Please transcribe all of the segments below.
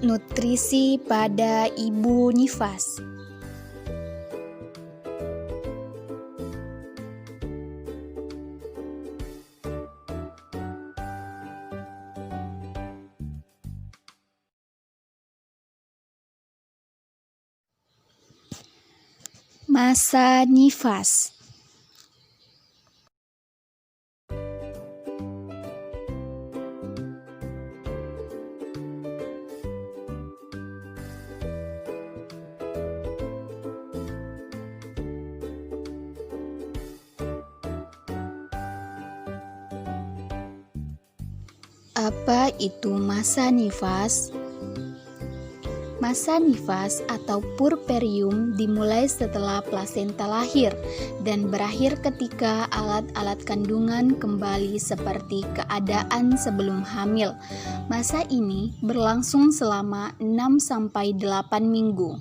Nutrisi pada ibu nifas. Masa nifas. Apa itu masa nifas? Masa nifas atau puerperium dimulai setelah plasenta lahir dan berakhir ketika alat-alat kandungan kembali seperti keadaan sebelum hamil. Masa ini berlangsung selama 6-8 minggu.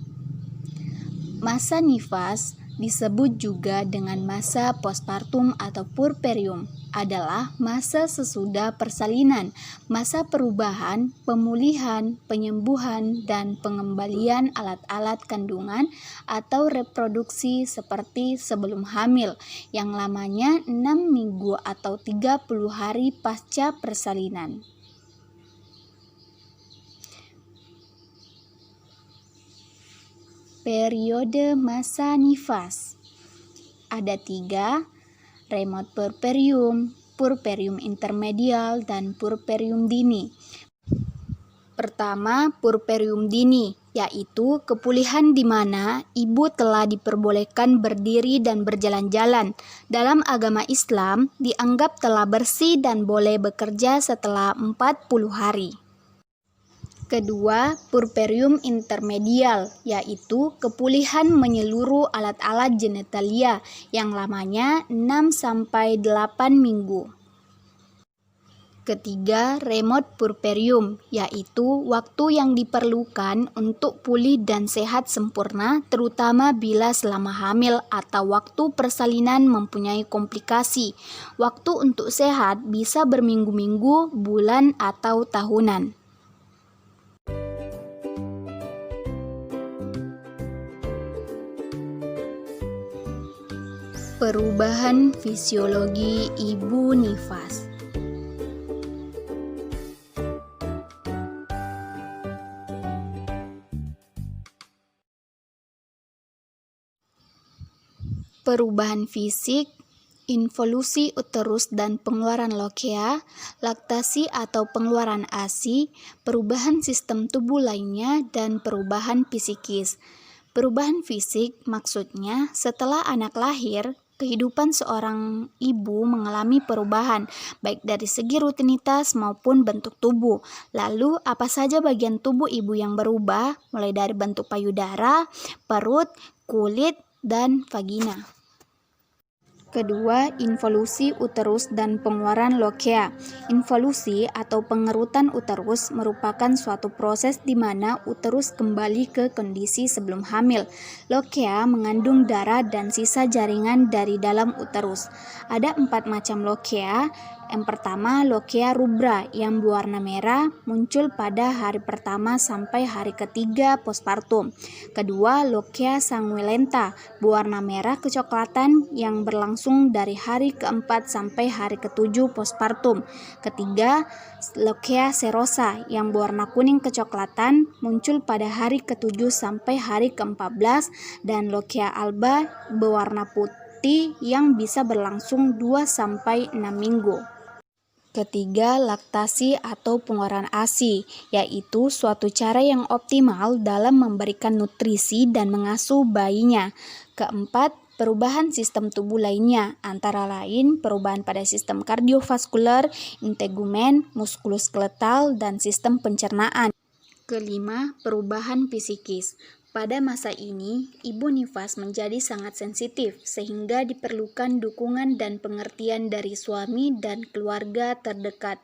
Masa nifas disebut juga dengan masa postpartum atau puerperium, adalah masa sesudah persalinan, masa perubahan, pemulihan, penyembuhan, dan pengembalian alat-alat kandungan atau reproduksi seperti sebelum hamil, yang lamanya 6 minggu atau 30 hari pasca persalinan. Periode masa nifas ada 3, remote puerperium, puerperium intermedial, dan puerperium dini. Pertama, puerperium dini, yaitu kepulihan di mana ibu telah diperbolehkan berdiri dan berjalan-jalan. Dalam agama Islam, dianggap telah bersih dan boleh bekerja setelah 40 hari. Kedua, puerperium intermedial, yaitu kepulihan menyeluruh alat-alat genitalia yang lamanya 6-8 minggu. Ketiga, remote puerperium, yaitu waktu yang diperlukan untuk pulih dan sehat sempurna, terutama bila selama hamil atau waktu persalinan mempunyai komplikasi. Waktu untuk sehat bisa berminggu-minggu, bulan, atau tahunan. Perubahan fisiologi ibu nifas. Perubahan fisik, involusi uterus dan pengeluaran lokea, laktasi atau pengeluaran ASI, perubahan sistem tubuh lainnya, dan perubahan psikis. Perubahan fisik maksudnya setelah anak lahir, kehidupan seorang ibu mengalami perubahan, baik dari segi rutinitas maupun bentuk tubuh. Lalu, apa saja bagian tubuh ibu yang berubah, mulai dari bentuk payudara, perut, kulit, dan vagina. Kedua, involusi uterus dan pengeluaran lokea. Involusi atau pengerutan uterus merupakan suatu proses di mana uterus kembali ke kondisi sebelum hamil. Lokea mengandung darah dan sisa jaringan dari dalam uterus. Ada 4 macam lokea. Yang pertama, lokea rubra yang berwarna merah, muncul pada hari pertama sampai hari ketiga postpartum. Kedua, lokea sanguinolenta berwarna merah kecoklatan yang berlangsung dari hari keempat sampai hari ketujuh postpartum. Ketiga, lokea serosa yang berwarna kuning kecoklatan, muncul pada hari ketujuh sampai hari ke-14, dan lokea alba berwarna putih yang bisa berlangsung 2-6 minggu. Ketiga, laktasi atau pengeluaran ASI, yaitu suatu cara yang optimal dalam memberikan nutrisi dan mengasuh bayinya. Keempat, perubahan sistem tubuh lainnya, antara lain perubahan pada sistem kardiovaskular, integumen, muskuloskeletal, dan sistem pencernaan. Kelima, perubahan psikis. Pada masa ini, ibu nifas menjadi sangat sensitif sehingga diperlukan dukungan dan pengertian dari suami dan keluarga terdekat.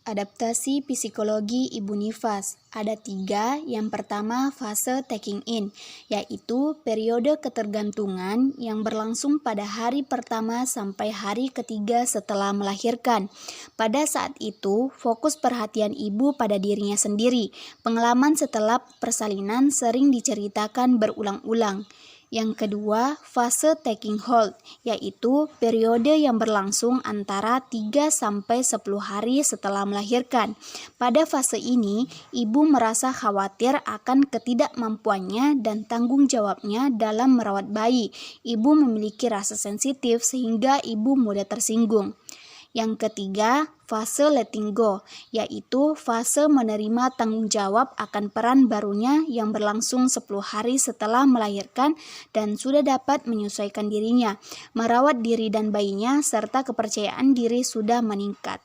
Adaptasi psikologi ibu nifas ada 3. Yang pertama, fase taking in, yaitu periode ketergantungan yang berlangsung pada hari pertama sampai hari ketiga setelah melahirkan. Pada saat itu, fokus perhatian ibu pada dirinya sendiri. Pengalaman setelah persalinan sering diceritakan berulang-ulang. Yang kedua, fase taking hold, yaitu periode yang berlangsung antara 3-10 hari setelah melahirkan. Pada fase ini, ibu merasa khawatir akan ketidakmampuannya dan tanggung jawabnya dalam merawat bayi. Ibu memiliki rasa sensitif sehingga ibu mudah tersinggung. Yang ketiga, fase letting go, yaitu fase menerima tanggung jawab akan peran barunya yang berlangsung 10 hari setelah melahirkan dan sudah dapat menyesuaikan dirinya, merawat diri dan bayinya, serta kepercayaan diri sudah meningkat.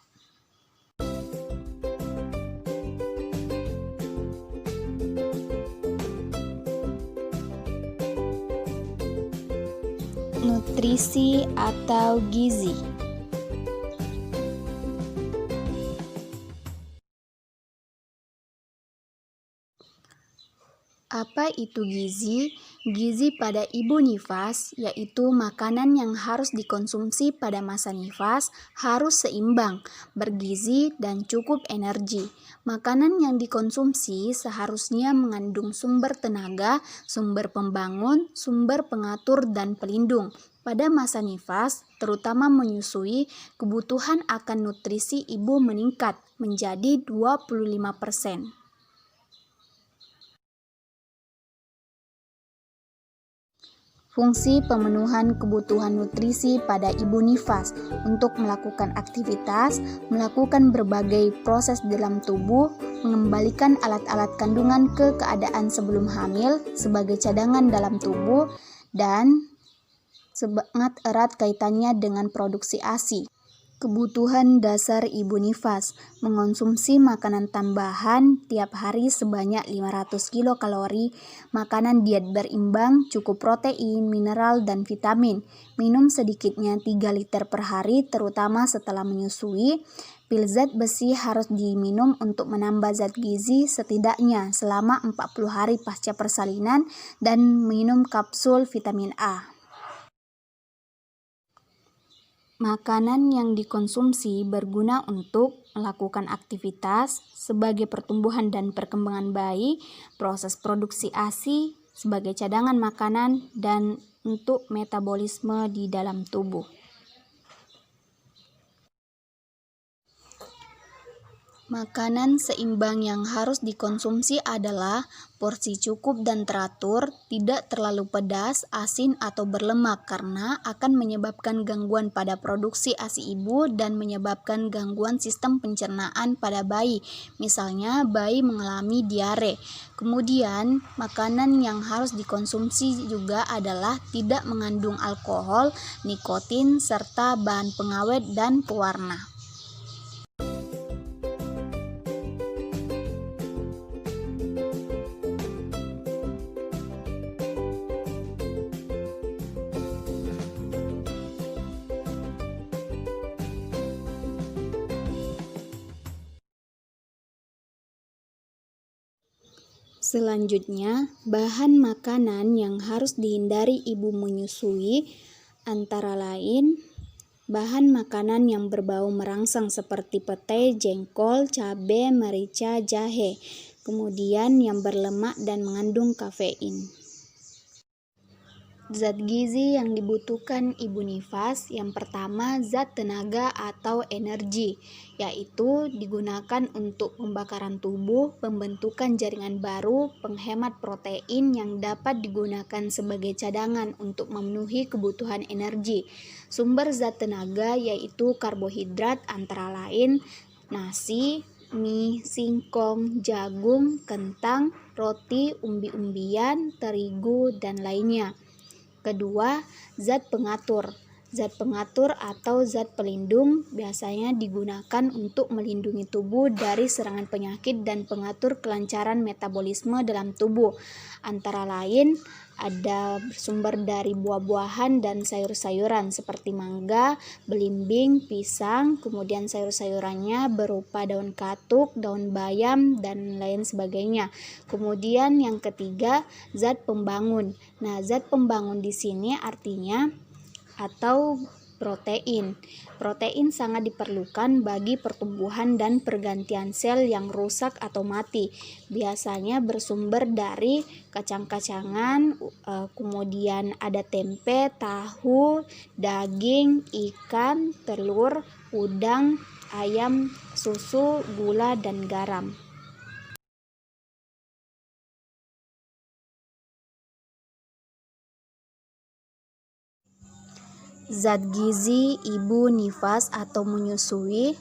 Nutrisi atau gizi. Apa itu gizi? Gizi pada ibu nifas, yaitu makanan yang harus dikonsumsi pada masa nifas, harus seimbang, bergizi, dan cukup energi. Makanan yang dikonsumsi seharusnya mengandung sumber tenaga, sumber pembangun, sumber pengatur, dan pelindung. Pada masa nifas, terutama menyusui, kebutuhan akan nutrisi ibu meningkat menjadi 25%. Fungsi pemenuhan kebutuhan nutrisi pada ibu nifas untuk melakukan aktivitas, melakukan berbagai proses dalam tubuh, mengembalikan alat-alat kandungan ke keadaan sebelum hamil sebagai cadangan dalam tubuh, dan sangat erat kaitannya dengan produksi ASI. Kebutuhan dasar ibu nifas, mengonsumsi makanan tambahan tiap hari sebanyak 500 kilokalori, makanan diet berimbang, cukup protein, mineral, dan vitamin, minum sedikitnya 3 liter per hari terutama setelah menyusui, pil zat besi harus diminum untuk menambah zat gizi setidaknya selama 40 hari pasca persalinan, dan minum kapsul vitamin A. Makanan yang dikonsumsi berguna untuk melakukan aktivitas sebagai pertumbuhan dan perkembangan bayi, proses produksi ASI sebagai cadangan makanan, dan untuk metabolisme di dalam tubuh. Makanan seimbang yang harus dikonsumsi adalah porsi cukup dan teratur, tidak terlalu pedas, asin, atau berlemak karena akan menyebabkan gangguan pada produksi ASI ibu dan menyebabkan gangguan sistem pencernaan pada bayi, misalnya bayi mengalami diare. Kemudian, makanan yang harus dikonsumsi juga adalah tidak mengandung alkohol, nikotin, serta bahan pengawet dan pewarna. Selanjutnya, bahan makanan yang harus dihindari ibu menyusui antara lain bahan makanan yang berbau merangsang seperti petai, jengkol, cabai, merica, jahe, kemudian yang berlemak dan mengandung kafein. Zat gizi yang dibutuhkan ibu nifas, yang pertama zat tenaga atau energi, yaitu digunakan untuk pembakaran tubuh, pembentukan jaringan baru, penghemat protein yang dapat digunakan sebagai cadangan untuk memenuhi kebutuhan energi. Sumber zat tenaga yaitu karbohidrat antara lain nasi, mie, singkong, jagung, kentang, roti, umbi-umbian, terigu, dan lainnya. Kedua, zat pengatur. Zat pengatur atau zat pelindung biasanya digunakan untuk melindungi tubuh dari serangan penyakit dan pengatur kelancaran metabolisme dalam tubuh. Antara lain ada sumber dari buah-buahan dan sayur-sayuran seperti mangga, belimbing, pisang, kemudian sayur-sayurannya berupa daun katuk, daun bayam, dan lain sebagainya. Kemudian yang ketiga, zat pembangun. Nah, zat pembangun di sini artinya atau protein. Protein sangat diperlukan bagi pertumbuhan dan pergantian sel yang rusak atau mati. Biasanya bersumber dari kacang-kacangan, kemudian ada tempe, tahu, daging, ikan, telur, udang, ayam, susu, gula, dan garam. Zat gizi ibu nifas atau menyusui,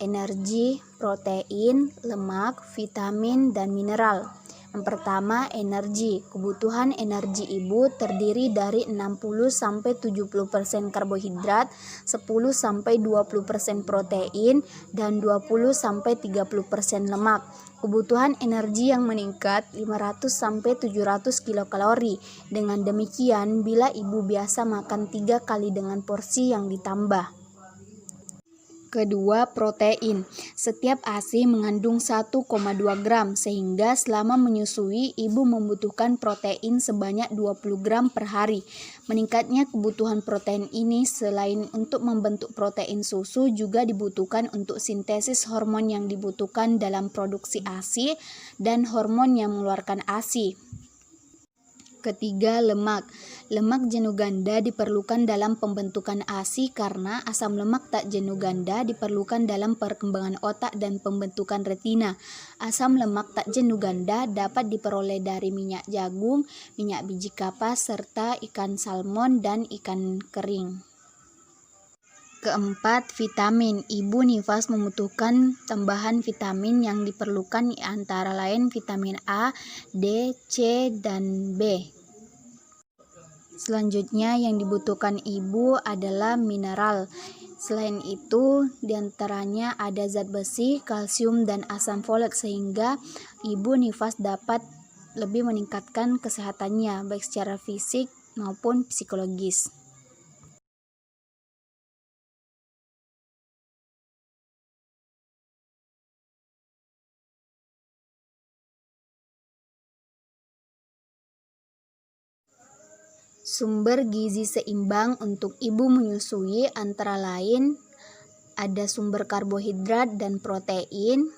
energi, protein, lemak, vitamin, dan mineral. Yang pertama, energi. Kebutuhan energi ibu terdiri dari 60-70% karbohidrat, 10-20% protein, dan 20-30% lemak. Kebutuhan energi yang meningkat 500-700 kilokalori. Dengan demikian, bila ibu biasa makan 3 kali dengan porsi yang ditambah. Kedua, protein. Setiap ASI mengandung 1,2 gram, sehingga selama menyusui, ibu membutuhkan protein sebanyak 20 gram per hari. Meningkatnya kebutuhan protein ini selain untuk membentuk protein susu, juga dibutuhkan untuk sintesis hormon yang dibutuhkan dalam produksi ASI dan hormon yang mengeluarkan ASI. Ketiga, lemak. Lemak jenuh ganda diperlukan dalam pembentukan ASI karena asam lemak tak jenuh ganda diperlukan dalam perkembangan otak dan pembentukan retina. Asam lemak tak jenuh ganda dapat diperoleh dari minyak jagung, minyak biji kapas, serta ikan salmon dan ikan kering. Keempat, vitamin. Ibu nifas membutuhkan tambahan vitamin yang diperlukan antara lain vitamin A, D, C, dan B. Selanjutnya yang dibutuhkan ibu adalah mineral. Selain itu, diantaranya ada zat besi, kalsium, dan asam folik sehingga ibu nifas dapat lebih meningkatkan kesehatannya baik secara fisik maupun psikologis. Sumber gizi seimbang untuk ibu menyusui antara lain ada sumber karbohidrat dan protein,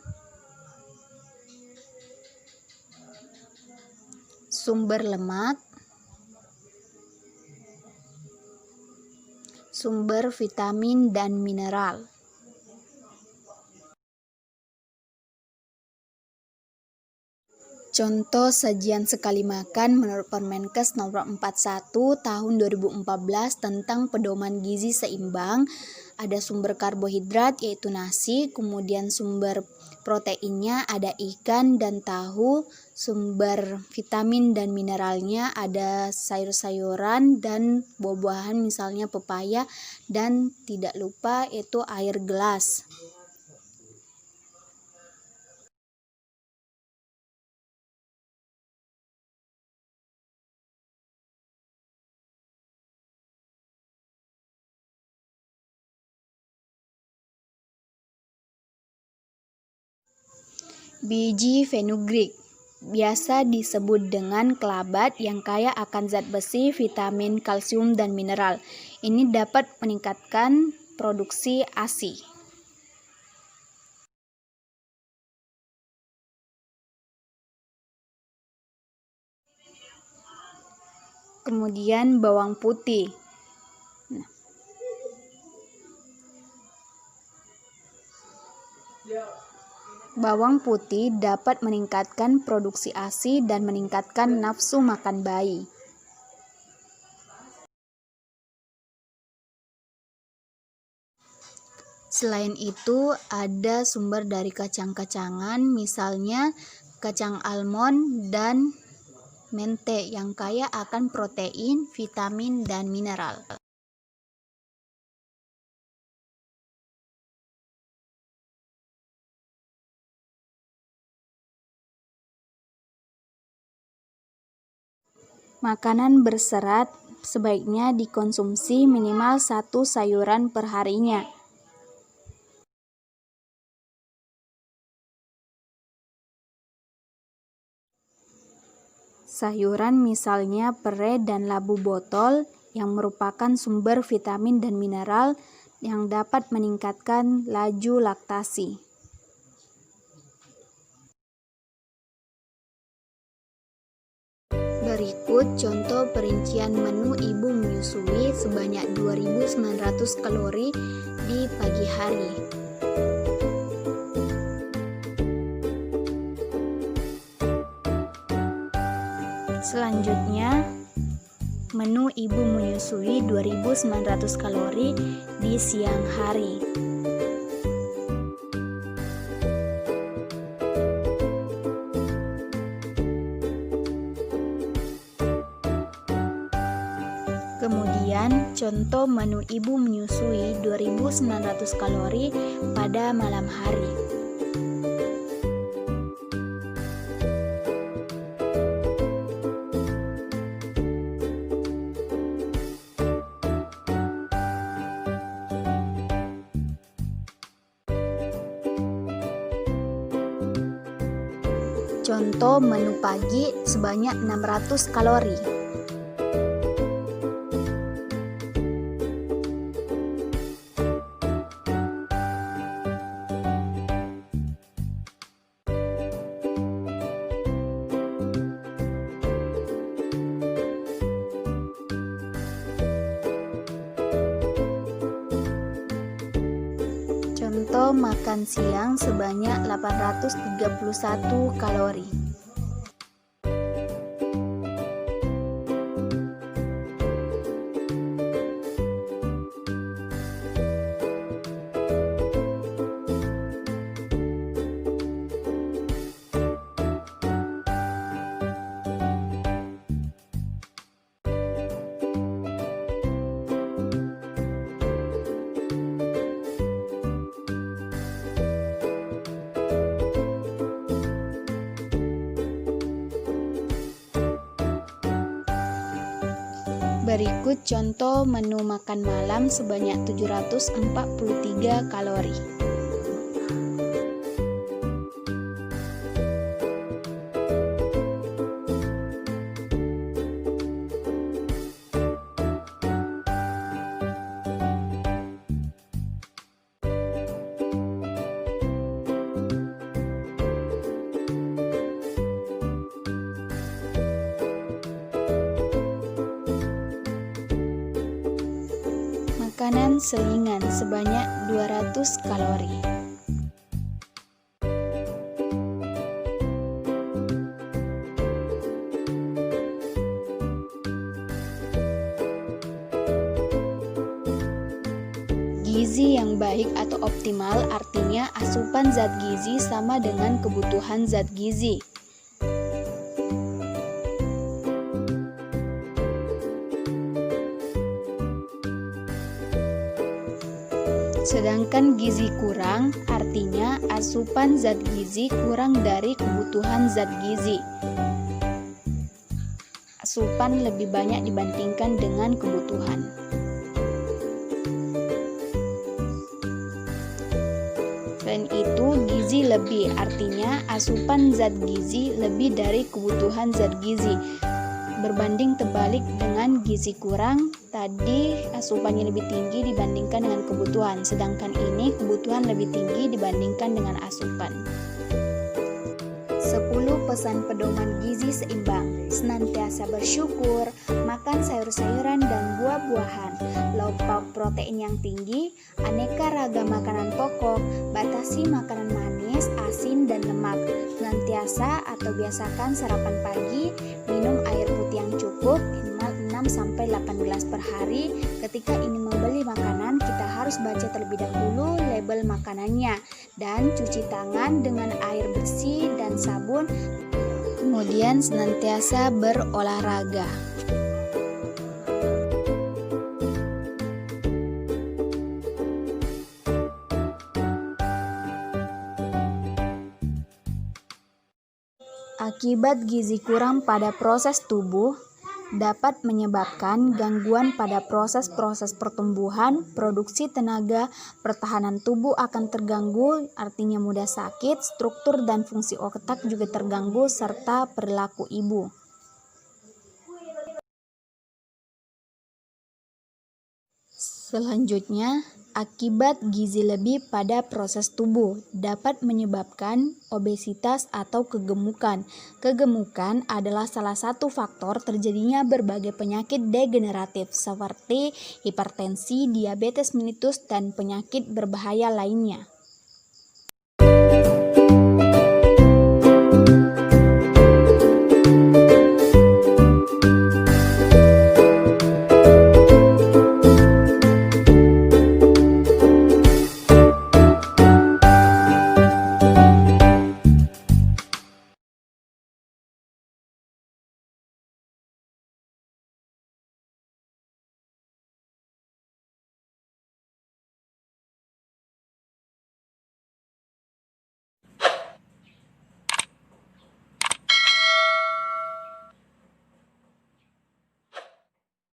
sumber lemak, sumber vitamin dan mineral. Contoh sajian sekali makan menurut Permenkes nomor 41 tahun 2014 tentang pedoman gizi seimbang. Ada sumber karbohidrat yaitu nasi, kemudian sumber proteinnya ada ikan dan tahu, sumber vitamin dan mineralnya ada sayur-sayuran dan buah-buahan misalnya pepaya, dan tidak lupa itu air gelas. Biji fenugreek biasa disebut dengan kelabat yang kaya akan zat besi, vitamin, kalsium, dan mineral. Ini dapat meningkatkan produksi ASI. Kemudian bawang putih. Bawang putih dapat meningkatkan produksi ASI dan meningkatkan nafsu makan bayi. Selain itu, ada sumber dari kacang-kacangan, misalnya kacang almond dan mente yang kaya akan protein, vitamin, dan mineral. Makanan berserat sebaiknya dikonsumsi minimal 1 sayuran per harinya. Sayuran misalnya pere dan labu botol yang merupakan sumber vitamin dan mineral yang dapat meningkatkan laju laktasi. Berikut contoh perincian menu ibu menyusui sebanyak 2.900 kalori di pagi hari. Selanjutnya, menu ibu menyusui 2.900 kalori di siang hari. Kemudian, contoh menu ibu menyusui 2.900 kalori pada malam hari. Contoh menu pagi sebanyak 600 kalori. Contoh makan siang sebanyak 831 kalori. Berikut contoh menu makan malam sebanyak 743 kalori. Makanan selingan sebanyak 200 kalori. Gizi yang baik atau optimal artinya asupan zat gizi sama dengan kebutuhan zat gizi. Sedangkan gizi kurang artinya asupan zat gizi kurang dari kebutuhan zat gizi. Asupan lebih banyak dibandingkan dengan kebutuhan. Selain itu, gizi lebih artinya asupan zat gizi lebih dari kebutuhan zat gizi. Berbanding terbalik dengan gizi kurang, tadi asupannya lebih tinggi dibandingkan dengan kebutuhan, sedangkan ini kebutuhan lebih tinggi dibandingkan dengan asupan. 10 pesan pedoman gizi seimbang. Senantiasa bersyukur, makan sayur-sayuran dan buah-buahan, lauk pauk protein yang tinggi, aneka ragam makanan pokok, batasi makanan manis, asin, dan lemak. Senantiasa atau biasakan sarapan pagi, minum air putih yang cukup, minimal 6-8 gelas per hari. Ketika ingin membeli makanan, kita harus baca terlebih dahulu label makanannya dan cuci tangan dengan air bersih dan sabun. Kemudian senantiasa berolahraga. Akibat gizi kurang pada proses tubuh, dapat menyebabkan gangguan pada proses-proses pertumbuhan, produksi tenaga, pertahanan tubuh akan terganggu, artinya mudah sakit, struktur dan fungsi otak juga terganggu, serta perilaku ibu. Selanjutnya, akibat gizi lebih pada proses tubuh dapat menyebabkan obesitas atau kegemukan. Kegemukan adalah salah satu faktor terjadinya berbagai penyakit degeneratif seperti hipertensi, diabetes mellitus, dan penyakit berbahaya lainnya.